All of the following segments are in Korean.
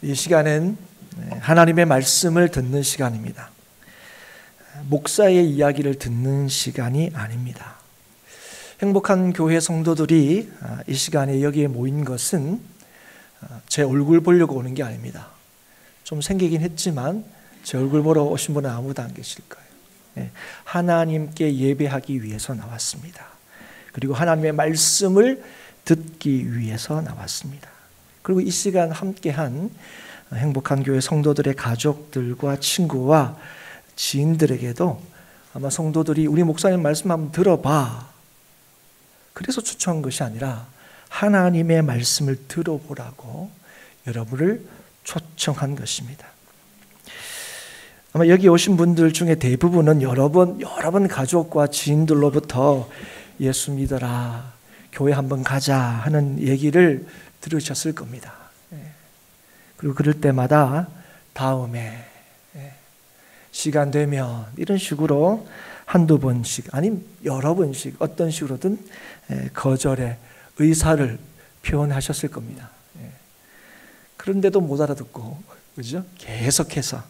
이 시간은 하나님의 말씀을 듣는 시간입니다. 목사의 이야기를 듣는 시간이 아닙니다. 행복한 교회 성도들이 이 시간에 여기에 모인 것은 제 얼굴 보려고 오는 게 아닙니다. 좀 생기긴 했지만 제 얼굴 보러 오신 분은 아무도 안 계실 거예요. 하나님께 예배하기 위해서 나왔습니다. 그리고 하나님의 말씀을 듣기 위해서 나왔습니다. 그리고 이 시간 함께한 행복한 교회 성도들의 가족들과 친구와 지인들에게도 아마 성도들이 우리 목사님 말씀 한번 들어봐, 그래서 초청한 것이 아니라 하나님의 말씀을 들어보라고 여러분을 초청한 것입니다. 아마 여기 오신 분들 중에 대부분은 여러분 가족과 지인들로부터 예수 믿어라, 교회 한번 가자 하는 얘기를 들으셨을 겁니다. 그리고 그럴 때마다 다음에 시간 되면 이런 식으로 한두 번씩 아니면 여러 번씩 어떤 식으로든 거절의 의사를 표현하셨을 겁니다. 그런데도 못 알아듣고, 그죠? 계속해서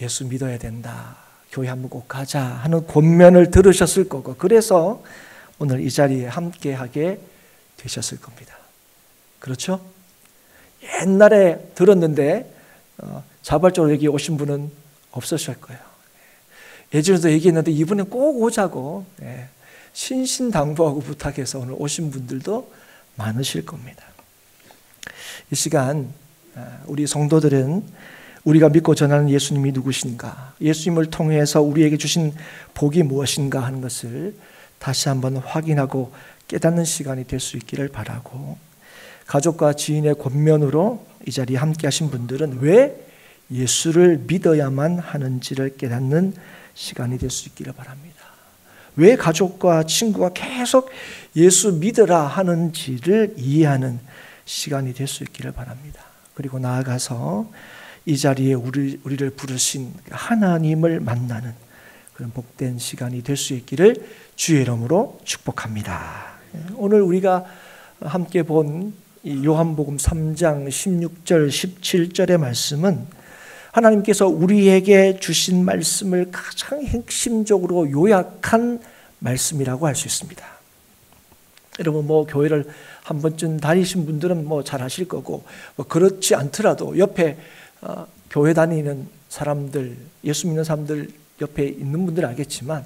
예수 믿어야 된다, 교회 한번 꼭 가자 하는 권면을 들으셨을 거고, 그래서 오늘 이 자리에 함께하게 되셨을 겁니다. 그렇죠? 옛날에 들었는데 자발적으로 여기 오신 분은 없으실 거예요. 예전에도 얘기했는데 이번엔 꼭 오자고 신신당부하고 부탁해서 오늘 오신 분들도 많으실 겁니다. 이 시간 우리 성도들은 우리가 믿고 전하는 예수님이 누구신가, 예수님을 통해서 우리에게 주신 복이 무엇인가 하는 것을 다시 한번 확인하고 깨닫는 시간이 될 수 있기를 바라고, 가족과 지인의 권면으로 이 자리에 함께 하신 분들은 왜 예수를 믿어야만 하는지를 깨닫는 시간이 될 수 있기를 바랍니다. 왜 가족과 친구가 계속 예수 믿으라 하는지를 이해하는 시간이 될 수 있기를 바랍니다. 그리고 나아가서 이 자리에 우리를 부르신 하나님을 만나는 그런 복된 시간이 될 수 있기를 주의 이름으로 축복합니다. 오늘 우리가 함께 본 요한복음 3장 16절 17절의 말씀은 하나님께서 우리에게 주신 말씀을 가장 핵심적으로 요약한 말씀이라고 할 수 있습니다. 여러분 교회를 한 번쯤 다니신 분들은 잘 아실 거고, 그렇지 않더라도 옆에 교회 다니는 사람들, 예수 믿는 사람들 옆에 있는 분들은 알겠지만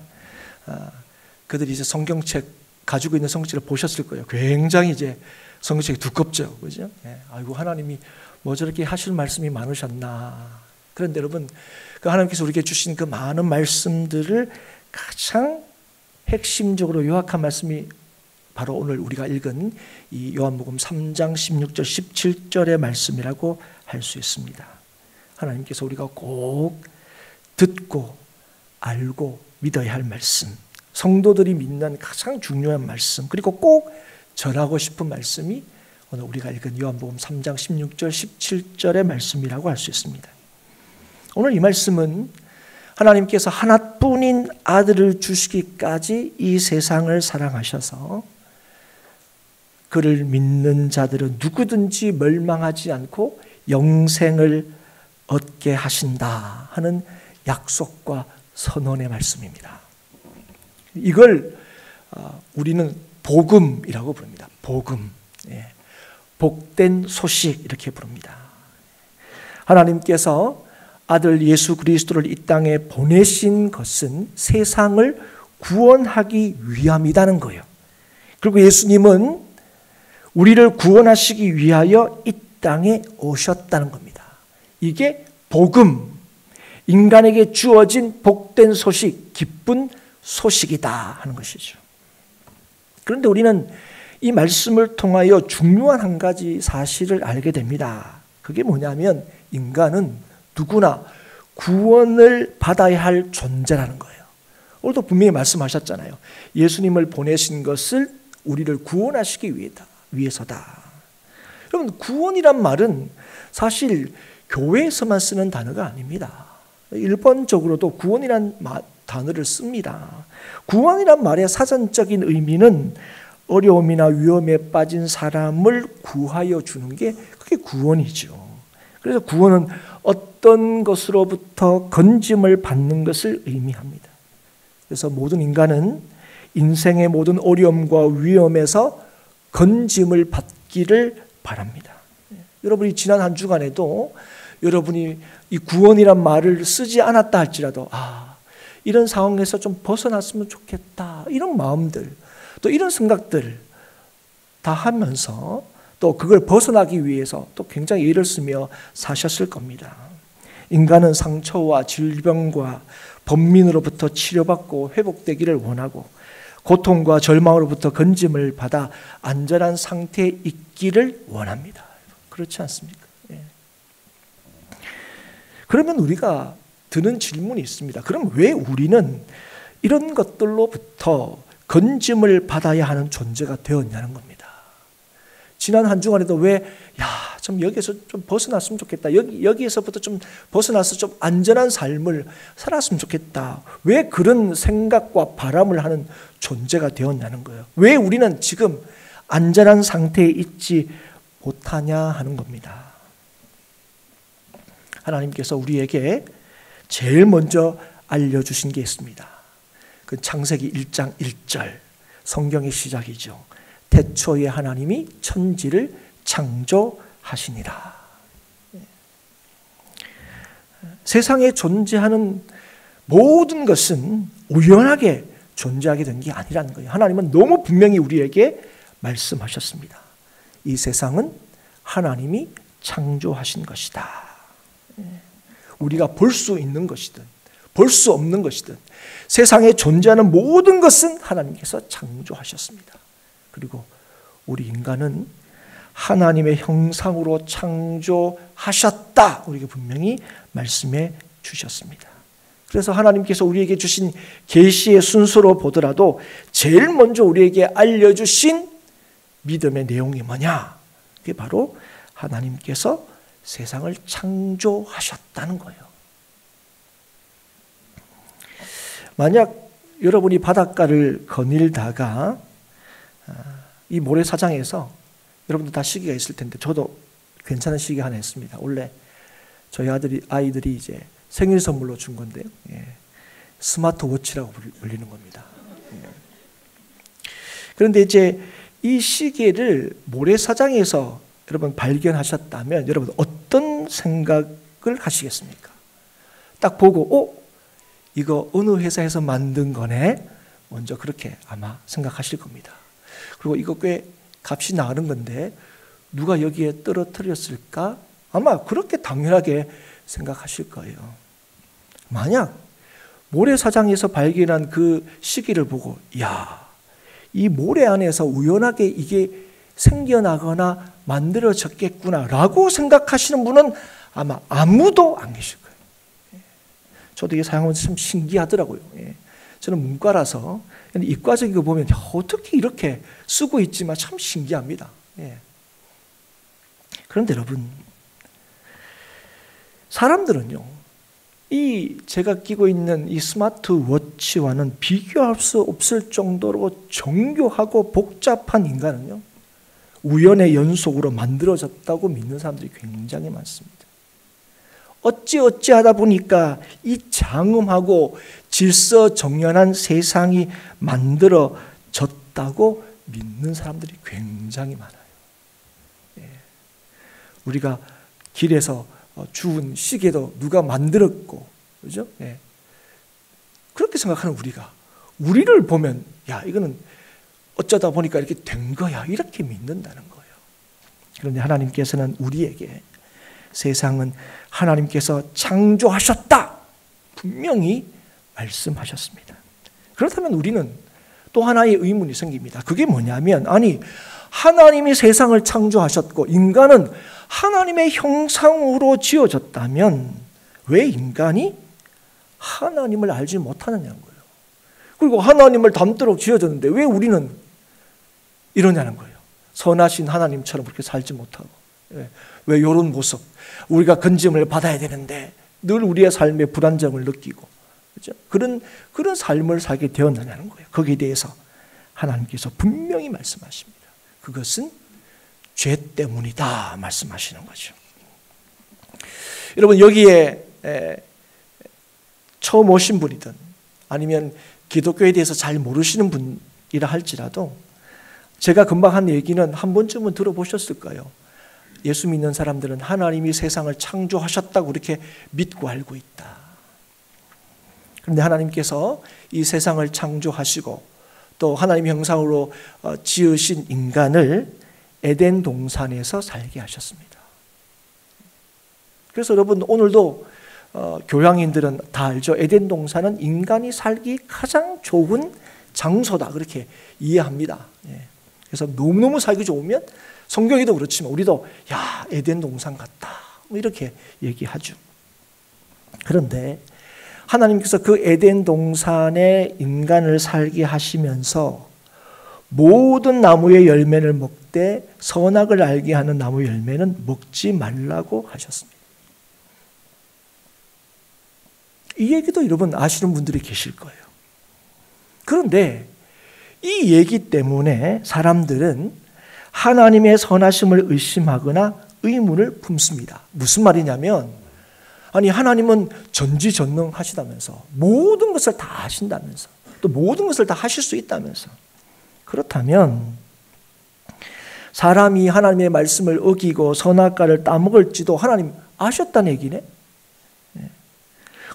그들이 이제 성경책 가지고 있는 성경책을 보셨을 거예요. 굉장히 이제 성경책이 두껍죠, 그죠? 아이고 하나님이 저렇게 하실 말씀이 많으셨나. 그런데 여러분, 그 하나님께서 우리에게 주신 그 많은 말씀들을 가장 핵심적으로 요약한 말씀이 바로 오늘 우리가 읽은 이 요한복음 3장 16절 17절의 말씀이라고 할 수 있습니다. 하나님께서 우리가 꼭 듣고 알고 믿어야 할 말씀, 성도들이 믿는 가장 중요한 말씀, 그리고 꼭 전하고 싶은 말씀이 오늘 우리가 읽은 요한복음 3장 16절 17절의 말씀이라고 할 수 있습니다. 오늘 이 말씀은 하나님께서 하나뿐인 아들을 주시기까지 이 세상을 사랑하셔서 그를 믿는 자들은 누구든지 멸망하지 않고 영생을 얻게 하신다 하는 약속과 선언의 말씀입니다. 이걸 우리는 복음이라고 부릅니다. 복음, 복된 소식 이렇게 부릅니다. 하나님께서 아들 예수 그리스도를 이 땅에 보내신 것은 세상을 구원하기 위함이라는 거예요. 그리고 예수님은 우리를 구원하시기 위하여 이 땅에 오셨다는 겁니다. 이게 복음, 인간에게 주어진 복된 소식, 기쁜 소식이다 하는 것이죠. 그런데 우리는 이 말씀을 통하여 중요한 한 가지 사실을 알게 됩니다. 그게 뭐냐면 인간은 누구나 구원을 받아야 할 존재라는 거예요. 오늘도 분명히 말씀하셨잖아요. 예수님을 보내신 것을 우리를 구원하시기 위해서다. 여러분, 구원이란 말은 사실 교회에서만 쓰는 단어가 아닙니다. 일본적으로도 구원이란 단어를 씁니다. 구원이란 말의 사전적인 의미는 어려움이나 위험에 빠진 사람을 구하여 주는 게 그게 구원이죠. 그래서 구원은 어떤 것으로부터 건짐을 받는 것을 의미합니다. 그래서 모든 인간은 인생의 모든 어려움과 위험에서 건짐을 받기를 바랍니다. 여러분이 지난 한 주간에도 여러분이 이 구원이란 말을 쓰지 않았다 할지라도 이런 상황에서 좀 벗어났으면 좋겠다, 이런 마음들, 또 이런 생각들 다 하면서 또 그걸 벗어나기 위해서 또 굉장히 애를 쓰며 사셨을 겁니다. 인간은 상처와 질병과 번민으로부터 치료받고 회복되기를 원하고 고통과 절망으로부터 건짐을 받아 안전한 상태에 있기를 원합니다. 그렇지 않습니까? 그러면 우리가 드는 질문이 있습니다. 그럼 왜 우리는 이런 것들로부터 건짐을 받아야 하는 존재가 되었냐는 겁니다. 지난 한 주간에도 왜 좀 여기에서 좀 벗어났으면 좋겠다, 여기에서부터 좀 벗어나서 좀 안전한 삶을 살았으면 좋겠다, 왜 그런 생각과 바람을 하는 존재가 되었냐는 거예요. 왜 우리는 지금 안전한 상태에 있지 못하냐 하는 겁니다. 하나님께서 우리에게 제일 먼저 알려주신 게 있습니다. 그 창세기 1장 1절 성경의 시작이죠. 태초에 하나님이 천지를 창조하시니라. 세상에 존재하는 모든 것은 우연하게 존재하게 된 게 아니라는 거예요. 하나님은 너무 분명히 우리에게 말씀하셨습니다. 이 세상은 하나님이 창조하신 것이다. 우리가 볼 수 있는 것이든 볼 수 없는 것이든 세상에 존재하는 모든 것은 하나님께서 창조하셨습니다. 그리고 우리 인간은 하나님의 형상으로 창조하셨다, 우리에게 분명히 말씀해 주셨습니다. 그래서 하나님께서 우리에게 주신 계시의 순서로 보더라도 제일 먼저 우리에게 알려주신 믿음의 내용이 뭐냐? 그게 바로 하나님께서 세상을 창조하셨다는 거예요. 만약 여러분이 바닷가를 거닐다가 이 모래사장에서, 여러분들 다 시기가 있을 텐데 저도 괜찮은 시기 하나 있습니다. 원래 저희 아이들이 이제 생일 선물로 준 건데요. 스마트워치라고 불리는 겁니다. 그런데 이제 이 시계를 모래사장에서 여러분 발견하셨다면 여러분 어떤 생각을 하시겠습니까? 딱 보고 이거 어느 회사에서 만든 거네? 먼저 그렇게 아마 생각하실 겁니다. 그리고 이거 꽤 값이 나가는 건데 누가 여기에 떨어뜨렸을까? 아마 그렇게 당연하게 생각하실 거예요. 만약 모래사장에서 발견한 그 시기를 보고 이 모래 안에서 우연하게 이게 생겨나거나 만들어졌겠구나라고 생각하시는 분은 아마 아무도 안 계실 거예요. 저도 이게 사용하면서 참 신기하더라고요. 저는 문과라서 이과적인 거 보면 어떻게 이렇게 쓰고 있지만 참 신기합니다. 그런데 여러분, 사람들은요, 제가 끼고 있는 이 스마트워치와는 비교할 수 없을 정도로 정교하고 복잡한 인간은요, 우연의 연속으로 만들어졌다고 믿는 사람들이 굉장히 많습니다. 어찌하다 보니까 이 장엄하고 질서정연한 세상이 만들어졌다고 믿는 사람들이 굉장히 많아요. 우리가 길에서 주운 시계도 누가 만들었고, 그죠? 그렇게 생각하는 우리를 보면 이거는 어쩌다 보니까 이렇게 된 거야, 이렇게 믿는다는 거예요. 그런데 하나님께서는 우리에게 세상은 하나님께서 창조하셨다, 분명히 말씀하셨습니다. 그렇다면 우리는 또 하나의 의문이 생깁니다. 그게 뭐냐면, 하나님이 세상을 창조하셨고 인간은 하나님의 형상으로 지어졌다면 왜 인간이 하나님을 알지 못하느냐는 거예요. 그리고 하나님을 닮도록 지어졌는데 왜 우리는 이러냐는 거예요. 선하신 하나님처럼 그렇게 살지 못하고, 왜 이런 모습, 우리가 건짐을 받아야 되는데 늘 우리의 삶에 불안정을 느끼고, 그렇죠? 그런 삶을 살게 되었느냐는 거예요. 거기에 대해서 하나님께서 분명히 말씀하십니다. 그것은 죄 때문이다 말씀하시는 거죠. 여러분, 여기에 처음 오신 분이든 아니면 기독교에 대해서 잘 모르시는 분이라 할지라도 제가 금방 한 얘기는 한 번쯤은 들어보셨을까요? 예수 믿는 사람들은 하나님이 세상을 창조하셨다고 그렇게 믿고 알고 있다. 그런데 하나님께서 이 세상을 창조하시고 또 하나님의 형상으로 지으신 인간을 에덴 동산에서 살게 하셨습니다. 그래서 여러분, 오늘도 교양인들은 다 알죠. 에덴 동산은 인간이 살기 가장 좋은 장소다, 그렇게 이해합니다. 그래서 너무너무 살기 좋으면 성경에도 그렇지만 우리도 야, 에덴 동산 같다, 이렇게 얘기하죠. 그런데 하나님께서 그 에덴 동산에 인간을 살게 하시면서 모든 나무의 열매를 먹되 선악을 알게 하는 나무 열매는 먹지 말라고 하셨습니다. 이 얘기도 여러분 아시는 분들이 계실 거예요. 그런데 이 얘기 때문에 사람들은 하나님의 선하심을 의심하거나 의문을 품습니다. 무슨 말이냐면, 아니 하나님은 전지전능하시다면서, 모든 것을 다 아신다면서, 또 모든 것을 다 하실 수 있다면서, 그렇다면 사람이 하나님의 말씀을 어기고 선악과를 따먹을지도 하나님 아셨다는 얘기네?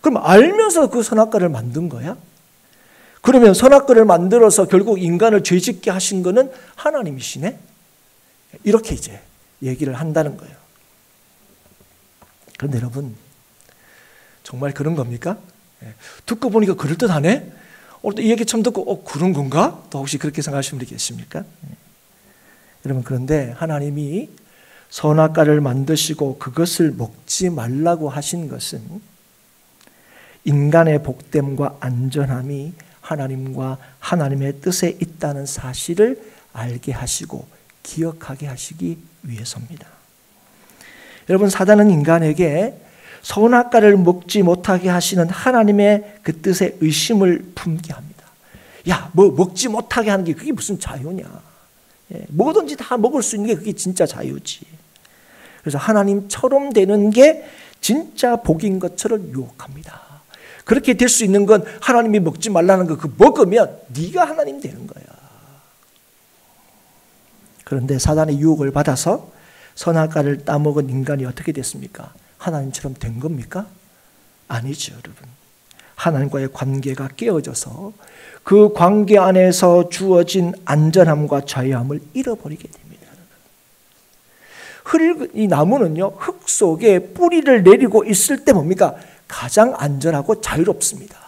그럼 알면서 그 선악과를 만든 거야? 그러면 선악과를 만들어서 결국 인간을 죄짓게 하신 거는 하나님이시네? 이렇게 이제 얘기를 한다는 거예요. 그런데 여러분, 정말 그런 겁니까? 듣고 보니까 그럴듯하네? 오늘 이 얘기 처음 듣고 그런 건가? 또 혹시 그렇게 생각하시는 분이 계십니까? 여러분, 그런데 하나님이 선악과를 만드시고 그것을 먹지 말라고 하신 것은 인간의 복됨과 안전함이 하나님과 하나님의 뜻에 있다는 사실을 알게 하시고 기억하게 하시기 위해서입니다. 여러분, 사단은 인간에게 선악과를 먹지 못하게 하시는 하나님의 그 뜻에 의심을 품게 합니다. 야, 뭐 먹지 못하게 하는 게 그게 무슨 자유냐? 뭐든지 다 먹을 수 있는 게 그게 진짜 자유지. 그래서 하나님처럼 되는 게 진짜 복인 것처럼 유혹합니다. 그렇게 될 수 있는 건 하나님이 먹지 말라는 거, 그 먹으면 네가 하나님 되는 거야. 그런데 사단의 유혹을 받아서 선악과를 따먹은 인간이 어떻게 됐습니까? 하나님처럼 된 겁니까? 아니죠, 여러분. 하나님과의 관계가 깨어져서 그 관계 안에서 주어진 안전함과 자유함을 잃어버리게 됩니다. 이 나무는요, 흙 속에 뿌리를 내리고 있을 때 뭡니까? 가장 안전하고 자유롭습니다.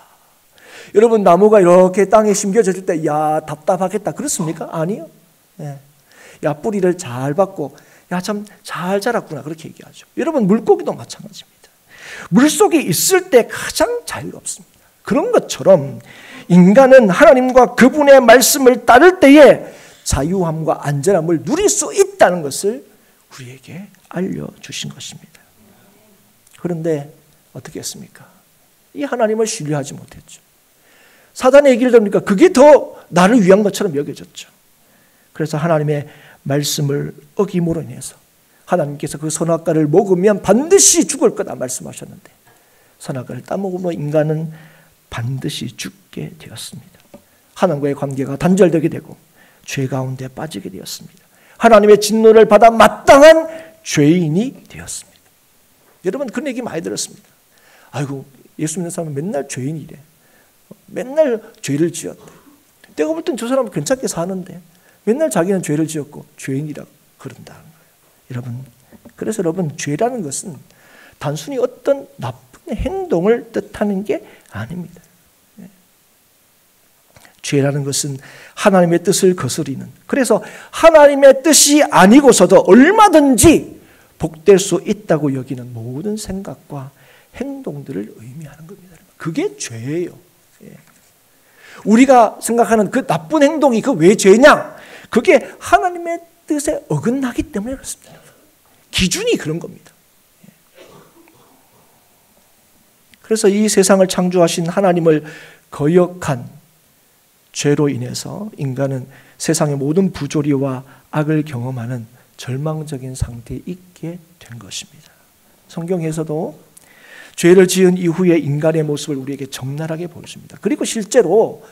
여러분, 나무가 이렇게 땅에 심겨졌을 때 야, 답답하겠다, 그렇습니까? 아니요. 야, 뿌리를 잘 받고 야, 참 잘 자랐구나, 그렇게 얘기하죠. 여러분, 물고기도 마찬가지입니다. 물속에 있을 때 가장 자유롭습니다. 그런 것처럼 인간은 하나님과 그분의 말씀을 따를 때에 자유함과 안전함을 누릴 수 있다는 것을 우리에게 알려주신 것입니다. 그런데 어떻게 했습니까? 이 하나님을 신뢰하지 못했죠. 사단의 얘기를 들으니까 그게 더 나를 위한 것처럼 여겨졌죠. 그래서 하나님의 말씀을 어김으로 인해서 하나님께서 그 선악과를 먹으면 반드시 죽을 거다 말씀하셨는데 선악과를 따먹으면 인간은 반드시 죽게 되었습니다. 하나님과의 관계가 단절되게 되고 죄 가운데 빠지게 되었습니다. 하나님의 진노를 받아 마땅한 죄인이 되었습니다. 여러분, 그런 얘기 많이 들었습니다. 아이고, 예수 믿는 사람은 맨날 죄인이래. 맨날 죄를 지었대. 내가 볼 땐 저 사람은 괜찮게 사는데 맨날 자기는 죄를 지었고 죄인이라고 그런다는 거예요. 여러분, 그래서 여러분, 죄라는 것은 단순히 어떤 나쁜 행동을 뜻하는 게 아닙니다. 죄라는 것은 하나님의 뜻을 거스리는, 그래서 하나님의 뜻이 아니고서도 얼마든지 복될 수 있다고 여기는 모든 생각과 행동들을 의미하는 겁니다. 그게 죄예요. 우리가 생각하는 그 나쁜 행동이 그 왜 죄냐? 그게 하나님의 뜻에 어긋나기 때문에 그렇습니다. 기준이 그런 겁니다. 그래서 이 세상을 창조하신 하나님을 거역한 죄로 인해서 인간은 세상의 모든 부조리와 악을 경험하는 절망적인 상태에 있게 된 것입니다. 성경에서도 죄를 지은 이후의 인간의 모습을 우리에게 적나라하게 보여줍니다. 그리고 실제로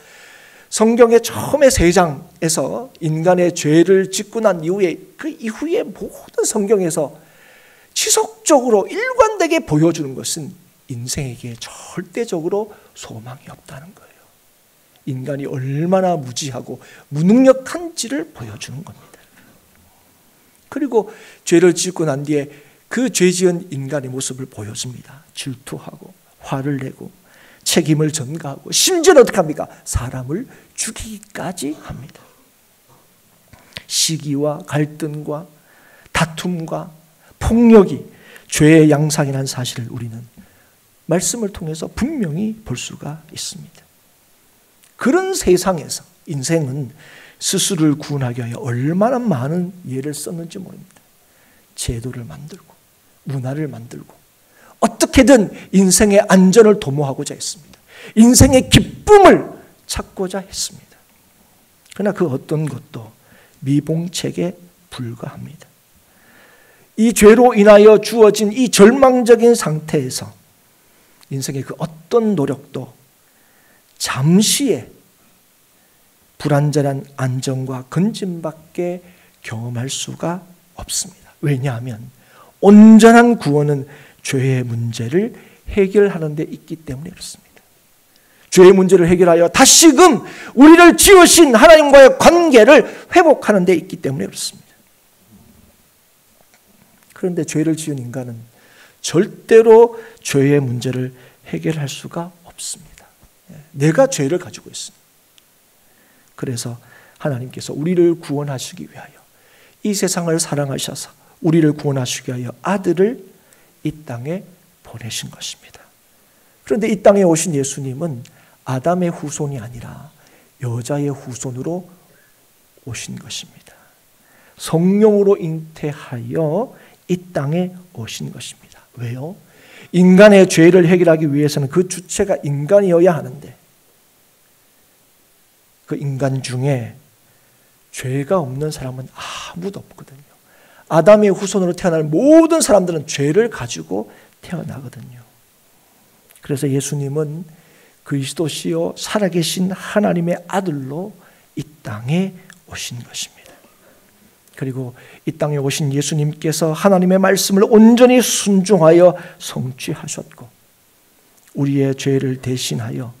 성경의 처음에 3장에서 인간의 죄를 짓고 난 이후에 그 이후의 모든 성경에서 지속적으로 일관되게 보여주는 것은 인생에게 절대적으로 소망이 없다는 거예요. 인간이 얼마나 무지하고 무능력한지를 보여주는 겁니다. 그리고 죄를 짓고 난 뒤에 그 죄 지은 인간의 모습을 보여줍니다. 질투하고 화를 내고 책임을 전가하고 심지어는 어떻게 합니까? 사람을 죽이기까지 합니다. 시기와 갈등과 다툼과 폭력이 죄의 양상이라는 사실을 우리는 말씀을 통해서 분명히 볼 수가 있습니다. 그런 세상에서 인생은 스스로를 구원하기 위하여 얼마나 많은 예를 썼는지 모릅니다. 제도를 만들고 문화를 만들고 어떻게든 인생의 안전을 도모하고자 했습니다. 인생의 기쁨을 찾고자 했습니다. 그러나 그 어떤 것도 미봉책에 불과합니다. 이 죄로 인하여 주어진 이 절망적인 상태에서 인생의 그 어떤 노력도 잠시의 불완전한 안정과 건짐밖에 경험할 수가 없습니다. 왜냐하면 온전한 구원은 죄의 문제를 해결하는 데 있기 때문에 그렇습니다. 죄의 문제를 해결하여 다시금 우리를 지으신 하나님과의 관계를 회복하는 데 있기 때문에 그렇습니다. 그런데 죄를 지은 인간은 절대로 죄의 문제를 해결할 수가 없습니다. 내가 죄를 가지고 있습니다. 그래서 하나님께서 우리를 구원하시기 위하여 이 세상을 사랑하셔서 우리를 구원하시기 위하여 아들을 이 땅에 보내신 것입니다. 그런데 이 땅에 오신 예수님은 아담의 후손이 아니라 여자의 후손으로 오신 것입니다. 성령으로 잉태하여 이 땅에 오신 것입니다. 왜요? 인간의 죄를 해결하기 위해서는 그 주체가 인간이어야 하는데 그 인간 중에 죄가 없는 사람은 아무도 없거든요. 아담의 후손으로 태어날 모든 사람들은 죄를 가지고 태어나거든요. 그래서 예수님은 그리스도시요 살아계신 하나님의 아들로 이 땅에 오신 것입니다. 그리고 이 땅에 오신 예수님께서 하나님의 말씀을 온전히 순종하여 성취하셨고 우리의 죄를 대신하여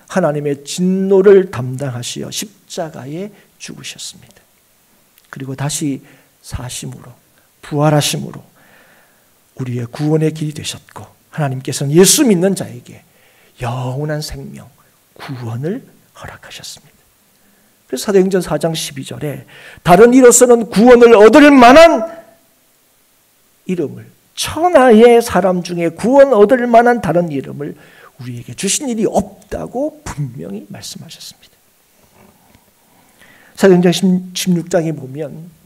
하나님의 진노를 담당하시어 십자가에 죽으셨습니다. 그리고 다시 사심으로 부활하심으로 우리의 구원의 길이 되셨고 하나님께서는 예수 믿는 자에게 영원한 생명, 구원을 허락하셨습니다. 그래서 사도행전 4장 12절에 다른 이로서는 구원을 얻을 만한 이름을 천하의 사람 중에 구원 얻을 만한 다른 이름을 우리에게 주신 일이 없다고 분명히 말씀하셨습니다. 사도행전 16장에 보면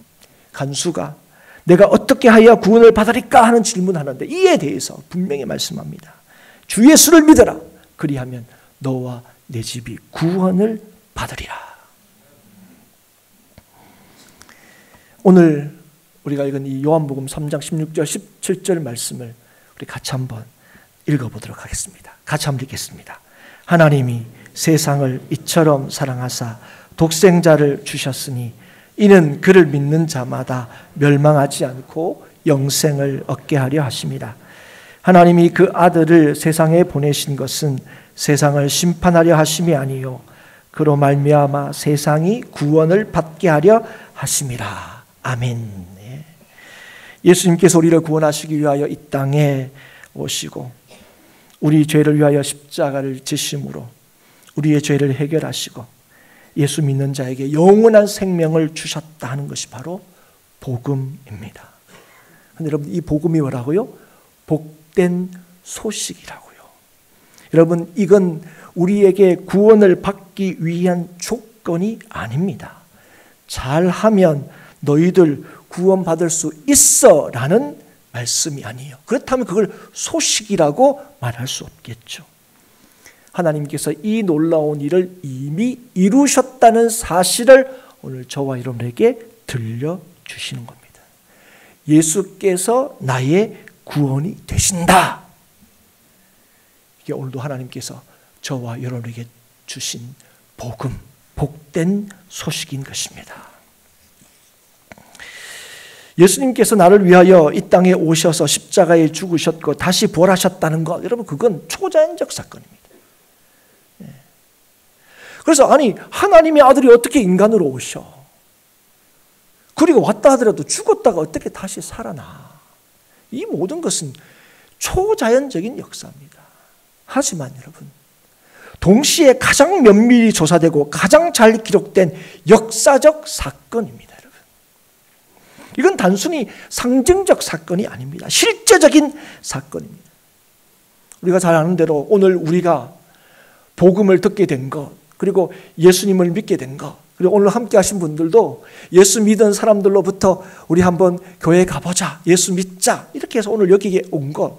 간수가 내가 어떻게 하여야 구원을 받으리까 하는 질문하는데 이에 대해서 분명히 말씀합니다. 주 예수를 믿어라. 그리하면 너와 내 집이 구원을 받으리라. 오늘 우리가 읽은 이 요한복음 3장 16절 17절 말씀을 우리 같이 한번 읽어보도록 하겠습니다. 같이 한번 읽겠습니다. 하나님이 세상을 이처럼 사랑하사 독생자를 주셨으니 이는 그를 믿는 자마다 멸망하지 않고 영생을 얻게 하려 하심이라. 하나님이 그 아들을 세상에 보내신 것은 세상을 심판하려 하심이 아니요 그로 말미암아 세상이 구원을 받게 하려 하심이라. 아멘. 예수님께서 우리를 구원하시기 위하여 이 땅에 오시고 우리 죄를 위하여 십자가를 지심으로 우리의 죄를 해결하시고 예수 믿는 자에게 영원한 생명을 주셨다 하는 것이 바로 복음입니다. 근데 여러분 이 복음이 뭐라고요? 복된 소식이라고요. 여러분 이건 우리에게 구원을 받기 위한 조건이 아닙니다. 잘하면 너희들 구원받을 수 있어 라는 말씀이 아니에요. 그렇다면 그걸 소식이라고 말할 수 없겠죠. 하나님께서 이 놀라운 일을 이미 이루셨다는 사실을 오늘 저와 여러분에게 들려주시는 겁니다. 예수께서 나의 구원이 되신다. 이게 오늘도 하나님께서 저와 여러분에게 주신 복음, 복된 소식인 것입니다. 예수님께서 나를 위하여 이 땅에 오셔서 십자가에 죽으셨고 다시 부활하셨다는 것, 여러분 그건 초자연적 사건입니다. 그래서 아니 하나님의 아들이 어떻게 인간으로 오셔? 그리고 왔다 하더라도 죽었다가 어떻게 다시 살아나? 이 모든 것은 초자연적인 역사입니다. 하지만 여러분, 동시에 가장 면밀히 조사되고 가장 잘 기록된 역사적 사건입니다. 여러분, 이건 단순히 상징적 사건이 아닙니다. 실제적인 사건입니다. 우리가 잘 아는 대로 오늘 우리가 복음을 듣게 된 것, 그리고 예수님을 믿게 된 것, 그리고 오늘 함께 하신 분들도 예수 믿은 사람들로부터 우리 한번 교회에 가보자, 예수 믿자, 이렇게 해서 오늘 여기에 온 것,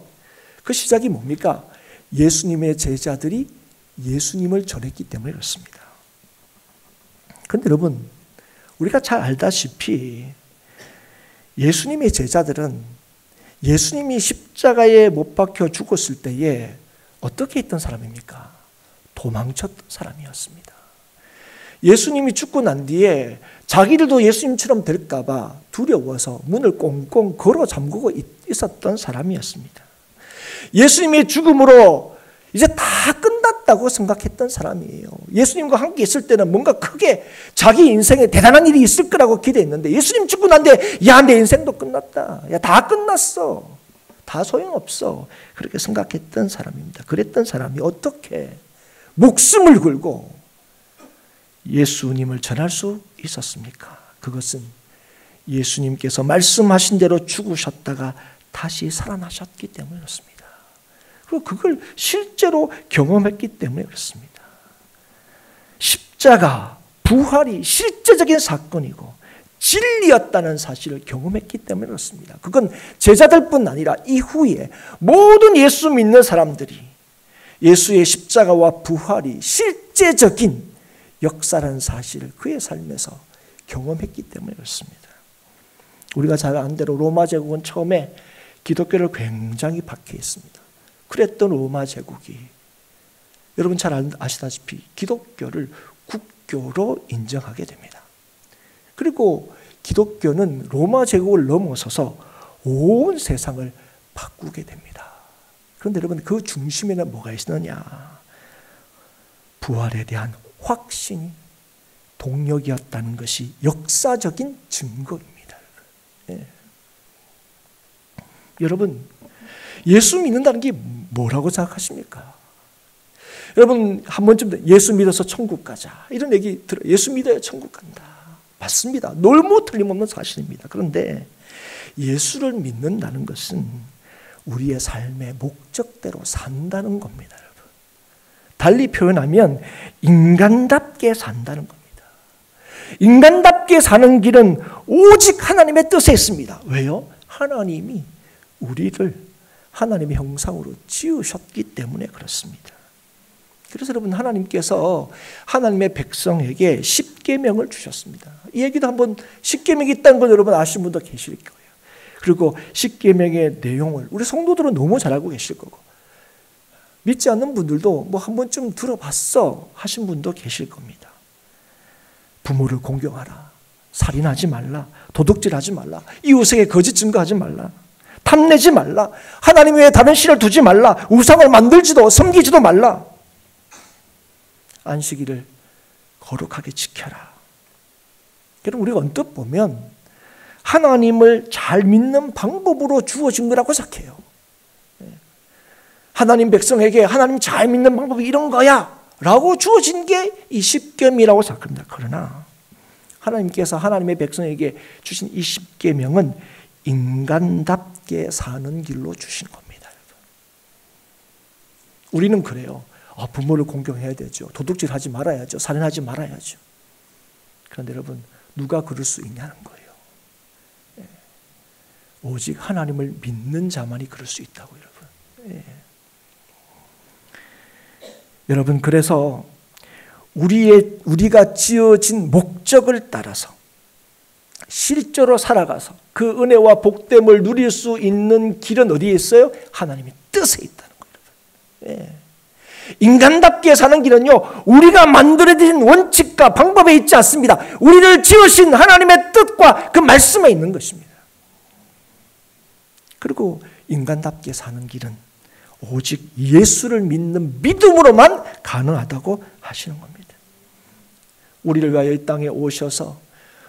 그 시작이 뭡니까? 예수님의 제자들이 예수님을 전했기 때문에 그렇습니다. 그런데 여러분, 우리가 잘 알다시피 예수님의 제자들은 예수님이 십자가에 못 박혀 죽었을 때에 어떻게 했던 사람입니까? 도망쳤던 사람이었습니다. 예수님이 죽고 난 뒤에 자기들도 예수님처럼 될까 봐 두려워서 문을 꽁꽁 걸어 잠그고 있었던 사람이었습니다. 예수님의 죽음으로 이제 다 끝났다고 생각했던 사람이에요. 예수님과 함께 있을 때는 뭔가 크게 자기 인생에 대단한 일이 있을 거라고 기대했는데 예수님 죽고 난 뒤에 야, 내 인생도 끝났다. 야, 다 끝났어. 다 소용없어. 그렇게 생각했던 사람입니다. 그랬던 사람이 어떻게 목숨을 걸고 예수님을 전할 수 있었습니까? 그것은 예수님께서 말씀하신 대로 죽으셨다가 다시 살아나셨기 때문에 그렇습니다. 그리고 그걸 실제로 경험했기 때문에 그렇습니다. 십자가, 부활이 실제적인 사건이고 진리였다는 사실을 경험했기 때문에 그렇습니다. 그건 제자들뿐 아니라 이후에 모든 예수 믿는 사람들이 예수의 십자가와 부활이 실제적인 역사라는 사실을 그의 삶에서 경험했기 때문에 그렇습니다. 우리가 잘 아는 대로 로마 제국은 처음에 기독교를 굉장히 박해했습니다. 그랬던 로마 제국이 여러분 잘 아시다시피 기독교를 국교로 인정하게 됩니다. 그리고 기독교는 로마 제국을 넘어서서 온 세상을 바꾸게 됩니다. 그런데 여러분 그 중심에는 뭐가 있느냐? 부활에 대한 확신이 동력이었다는 것이 역사적인 증거입니다. 예. 여러분, 예수 믿는다는 게 뭐라고 생각하십니까? 여러분 한 번쯤 예수 믿어서 천국 가자 이런 얘기 들어요. 예수 믿어야 천국 간다. 맞습니다. 놀모 틀림없는 사실입니다. 그런데 예수를 믿는다는 것은 우리의 삶의 목적대로 산다는 겁니다. 여러분. 달리 표현하면 인간답게 산다는 겁니다. 인간답게 사는 길은 오직 하나님의 뜻에 있습니다. 왜요? 하나님이 우리를 하나님의 형상으로 지으셨기 때문에 그렇습니다. 그래서 여러분 하나님께서 하나님의 백성에게 십계명을 주셨습니다. 이 얘기도 한번 십계명이 있다는 걸 여러분 아시는 분도 계실 거예요. 그리고 십계명의 내용을 우리 성도들은 너무 잘 알고 계실 거고 믿지 않는 분들도 뭐 한 번쯤 들어봤어 하신 분도 계실 겁니다. 부모를 공경하라, 살인하지 말라, 도둑질하지 말라, 이웃에게 거짓 증거하지 말라, 탐내지 말라, 하나님 외에 다른 신을 두지 말라, 우상을 만들지도 섬기지도 말라, 안식일을 거룩하게 지켜라. 여러분 우리가 언뜻 보면 하나님을 잘 믿는 방법으로 주어진 거라고 생각해요. 하나님 백성에게 하나님 잘 믿는 방법이 이런 거야 라고 주어진 게 이 십계명이라고 생각합니다. 그러나 하나님께서 하나님의 백성에게 주신 이 십계명은 인간답게 사는 길로 주신 겁니다. 우리는 그래요. 부모를 공경해야 되죠. 도둑질하지 말아야죠. 살인하지 말아야죠. 그런데 여러분 누가 그럴 수 있냐는 거예요. 오직 하나님을 믿는 자만이 그럴 수 있다고 여러분. 여러분, 그래서 우리가 지어진 목적을 따라서 실제로 살아가서 그 은혜와 복됨을 누릴 수 있는 길은 어디에 있어요? 하나님의 뜻에 있다는 거예요. 예. 인간답게 사는 길은요, 우리가 만들어진 원칙과 방법에 있지 않습니다. 우리를 지으신 하나님의 뜻과 그 말씀에 있는 것입니다. 그리고 인간답게 사는 길은 오직 예수를 믿는 믿음으로만 가능하다고 하시는 겁니다. 우리를 위하여 이 땅에 오셔서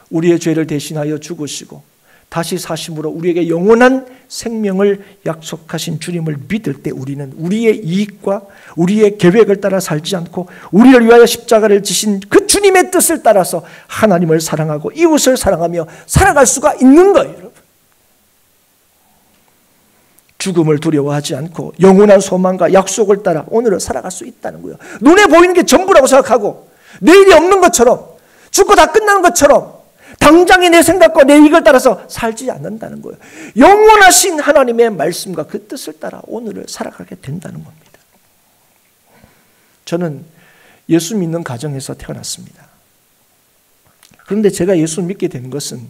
우리의 죄를 대신하여 죽으시고 다시 사심으로 우리에게 영원한 생명을 약속하신 주님을 믿을 때 우리는 우리의 이익과 우리의 계획을 따라 살지 않고 우리를 위하여 십자가를 지신 그 주님의 뜻을 따라서 하나님을 사랑하고 이웃을 사랑하며 살아갈 수가 있는 거예요, 여러분. 죽음을 두려워하지 않고 영원한 소망과 약속을 따라 오늘을 살아갈 수 있다는 거예요. 눈에 보이는 게 전부라고 생각하고 내일이 없는 것처럼 죽고 다 끝나는 것처럼 당장의 내 생각과 내 이익을 따라서 살지 않는다는 거예요. 영원하신 하나님의 말씀과 그 뜻을 따라 오늘을 살아가게 된다는 겁니다. 저는 예수 믿는 가정에서 태어났습니다. 그런데 제가 예수 믿게 된 것은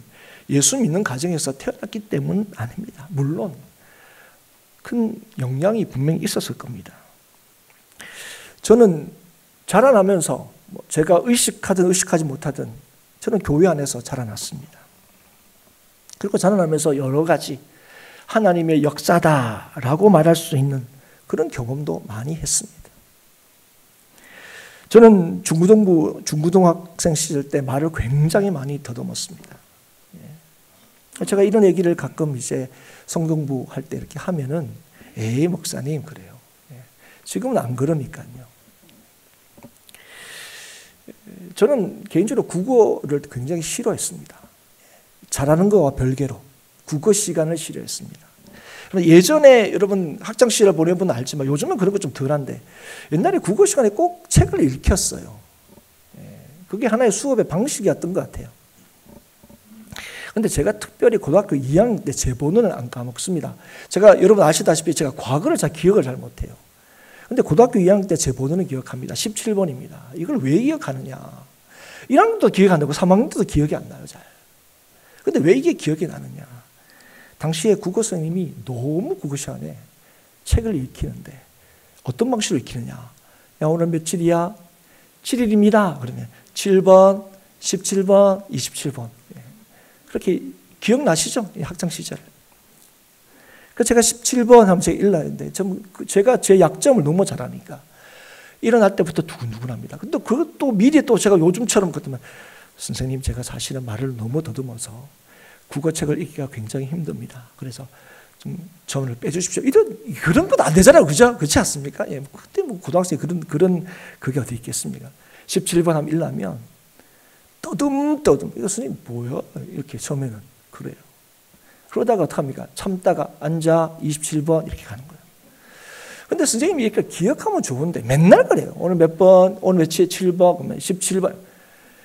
예수 믿는 가정에서 태어났기 때문 아닙니다. 물론 큰 영향이 분명히 있었을 겁니다. 저는 자라나면서 제가 의식하든 의식하지 못하든 저는 교회 안에서 자라났습니다. 그리고 자라나면서 여러 가지 하나님의 역사다라고 말할 수 있는 그런 경험도 많이 했습니다. 저는 중고등학생 시절 때 말을 굉장히 많이 더듬었습니다. 제가 이런 얘기를 가끔 이제 성경부 할 때 이렇게 하면은 에이 목사님 그래요. 지금은 안 그러니까요. 저는 개인적으로 국어를 굉장히 싫어했습니다. 잘하는 것과 별개로 국어 시간을 싫어했습니다. 예전에 여러분 학창 시절을 보낸 분은 알지만 요즘은 그런 거 좀 덜한데 옛날에 국어 시간에 꼭 책을 읽혔어요. 그게 하나의 수업의 방식이었던 것 같아요. 그런데 제가 특별히 고등학교 2학년 때 제 번호는 안 까먹습니다. 제가 여러분 아시다시피 제가 과거를 기억을 잘 못해요. 근데 고등학교 2학년 때 제 번호는 기억합니다. 17번입니다. 이걸 왜 기억하느냐. 1학년도 기억이 안 나고 3학년도 기억이 안 나요, 잘. 근데 왜 이게 기억이 나느냐. 당시에 국어 선생님이 너무 국어 시간에 책을 읽히는데 어떤 방식으로 읽히느냐. 야, 오늘 며칠이야? 7일입니다. 그러면 7번, 17번, 27번. 그렇게 기억나시죠? 학창시절. 그래서 제가 17번 하면 제가 일어나는데 제가 제 약점을 너무 잘하니까 일어날 때부터 두근두근합니다. 근데 그것도 미리 또 제가 요즘처럼 그러면 선생님 제가 사실은 말을 너무 더듬어서 국어책을 읽기가 굉장히 힘듭니다. 그래서 좀 전을 빼주십시오. 그런 건 안 되잖아요. 그죠? 그렇지 않습니까? 예, 그때 뭐 고등학생이 그런 그게 어디 있겠습니까? 17번 하면 일어나면 떠듬 이거 선생님 뭐야? 이렇게 처음에는 그래요. 그러다가 어떡합니까? 참다가 앉아 27번 이렇게 가는 거예요. 근데 선생님이 이렇게 기억하면 좋은데 맨날 그래요. 오늘 몇 번, 오늘 며칠 7번, 그러면 17번.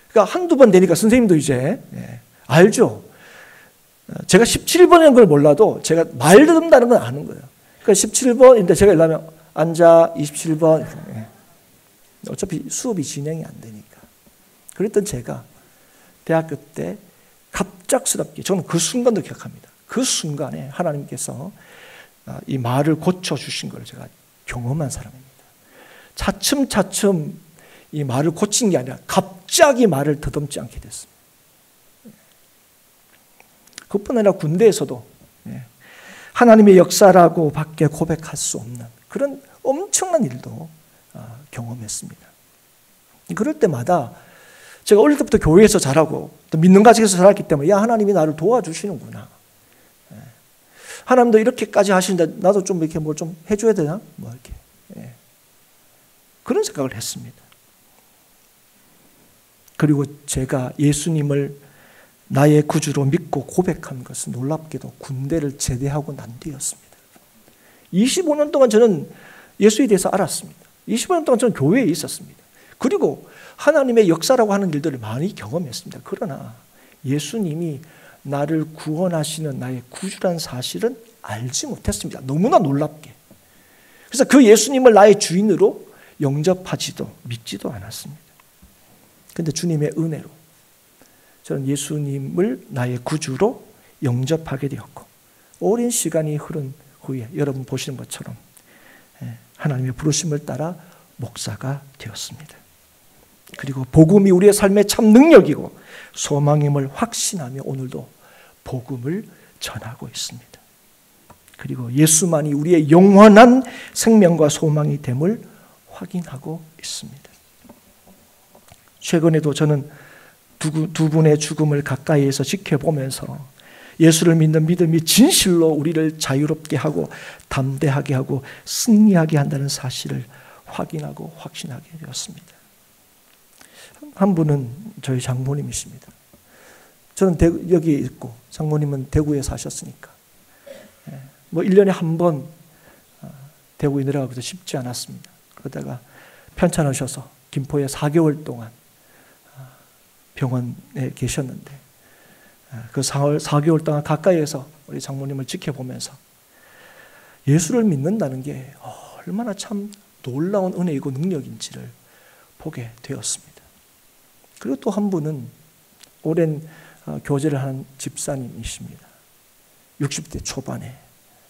그러니까 한두 번 되니까 선생님도 이제 알죠. 제가 17번인 걸 몰라도 제가 말 듣는다는 건 아는 거예요. 그러니까 17번인데 제가 이러면 앉아 27번. 어차피 수업이 진행이 안 되니까. 그랬던 제가 대학교 때 갑작스럽게 저는 그 순간도 기억합니다. 그 순간에 하나님께서 이 말을 고쳐주신 걸 제가 경험한 사람입니다. 차츰차츰 이 말을 고친 게 아니라 갑자기 말을 더듬지 않게 됐습니다. 그뿐 아니라 군대에서도 하나님의 역사라고 밖에 고백할 수 없는 그런 엄청난 일도 경험했습니다. 그럴 때마다 제가 어릴 때부터 교회에서 자라고 또 믿는 가정에서 자랐기 때문에 야 하나님이 나를 도와주시는구나. 하나님도 이렇게까지 하시는데 나도 좀 이렇게 뭘 좀 해줘야 되나? 뭐 이렇게 그런 생각을 했습니다. 그리고 제가 예수님을 나의 구주로 믿고 고백한 것은 놀랍게도 군대를 제대하고 난 뒤였습니다. 25년 동안 저는 예수에 대해서 알았습니다. 25년 동안 저는 교회에 있었습니다. 그리고 하나님의 역사라고 하는 일들을 많이 경험했습니다. 그러나 예수님이 나를 구원하시는 나의 구주라는 사실은 알지 못했습니다. 너무나 놀랍게. 그래서 그 예수님을 나의 주인으로 영접하지도 믿지도 않았습니다. 그런데 주님의 은혜로 저는 예수님을 나의 구주로 영접하게 되었고, 오랜 시간이 흐른 후에 여러분 보시는 것처럼 하나님의 부르심을 따라 목사가 되었습니다. 그리고 복음이 우리의 삶의 참 능력이고 소망임을 확신하며 오늘도 복음을 전하고 있습니다. 그리고 예수만이 우리의 영원한 생명과 소망이 됨을 확인하고 있습니다. 최근에도 저는 두 분의 죽음을 가까이에서 지켜보면서 예수를 믿는 믿음이 진실로 우리를 자유롭게 하고 담대하게 하고 승리하게 한다는 사실을 확인하고 확신하게 되었습니다. 한 분은 저희 장모님이십니다. 저는 여기 있고 장모님은 대구에 사셨으니까 1년에 한 번 대구에 내려가기도 쉽지 않았습니다. 그러다가 편찮으셔서 김포에 4개월 동안 병원에 계셨는데, 그 4개월 동안 가까이에서 우리 장모님을 지켜보면서 예수를 믿는다는 게 얼마나 참 놀라운 은혜이고 능력인지를 보게 되었습니다. 그리고 또 한 분은 오랜 교제를 하는 집사님이십니다. 60대 초반에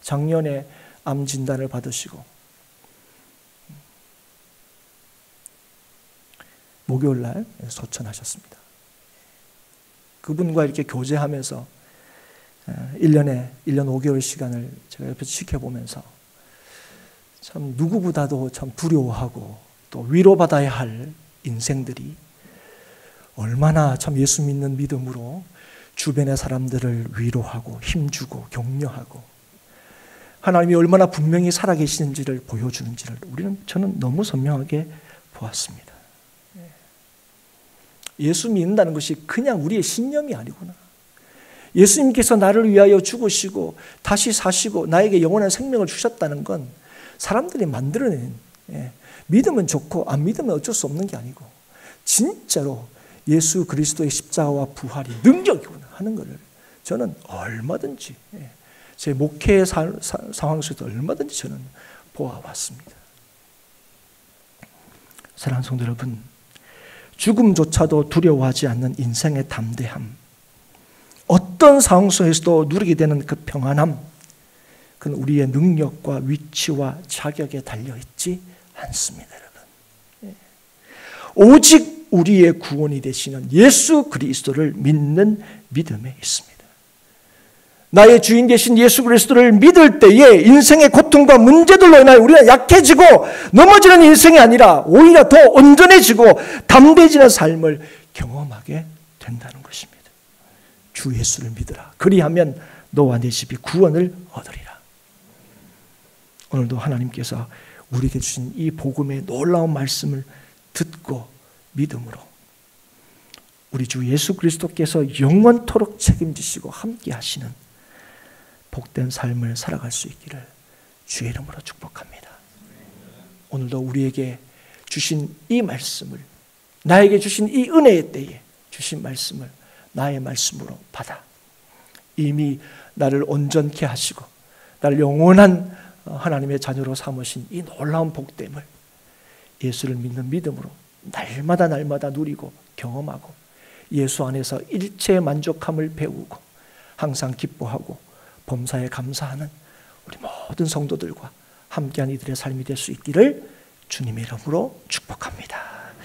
작년에 암 진단을 받으시고 목요일 날 소천하셨습니다. 그분과 이렇게 교제하면서 1년 5개월 시간을 제가 옆에서 지켜보면서 참 누구보다도 참 두려워하고 또 위로받아야 할 인생들이 얼마나 참 예수 믿는 믿음으로 주변의 사람들을 위로하고 힘주고 격려하고 하나님이 얼마나 분명히 살아계시는지를 보여주는지를 저는 너무 선명하게 보았습니다. 예수 믿는다는 것이 그냥 우리의 신념이 아니구나. 예수님께서 나를 위하여 죽으시고 다시 사시고 나에게 영원한 생명을 주셨다는 건 사람들이 만들어낸, 믿으면 좋고 안 믿으면 어쩔 수 없는 게 아니고 진짜로 예수 그리스도의 십자가와 부활이 능력이구나 하는 것을 저는 얼마든지 제 목회의 상황 속에서 얼마든지 저는 보아왔습니다. 사랑하는 성도 여러분, 죽음조차도 두려워하지 않는 인생의 담대함, 어떤 상황 속에서도 누리게 되는 그 평안함, 그건 우리의 능력과 위치와 자격에 달려있지 않습니다. 여러분, 오직 우리의 구원이 되시는 예수 그리스도를 믿는 믿음에 있습니다. 나의 주인 되신 예수 그리스도를 믿을 때에 인생의 고통과 문제들로 인하여 우리가 약해지고 넘어지는 인생이 아니라 오히려 더 온전해지고 담대해지는 삶을 경험하게 된다는 것입니다. 주 예수를 믿으라. 그리하면 너와 네 집이 구원을 얻으리라. 오늘도 하나님께서 우리에게 주신 이 복음의 놀라운 말씀을 듣고 믿음으로 우리 주 예수 그리스도께서 영원토록 책임지시고 함께 하시는 복된 삶을 살아갈 수 있기를 주의 이름으로 축복합니다. 오늘도 우리에게 주신 이 말씀을, 나에게 주신 이 은혜의 때에 주신 말씀을 나의 말씀으로 받아 이미 나를 온전케 하시고 나를 영원한 하나님의 자녀로 삼으신 이 놀라운 복됨을 예수를 믿는 믿음으로 날마다 누리고 경험하고 예수 안에서 일체의 만족함을 배우고 항상 기뻐하고 범사에 감사하는 우리 모든 성도들과 함께한 이들의 삶이 될 수 있기를 주님의 이름으로 축복합니다.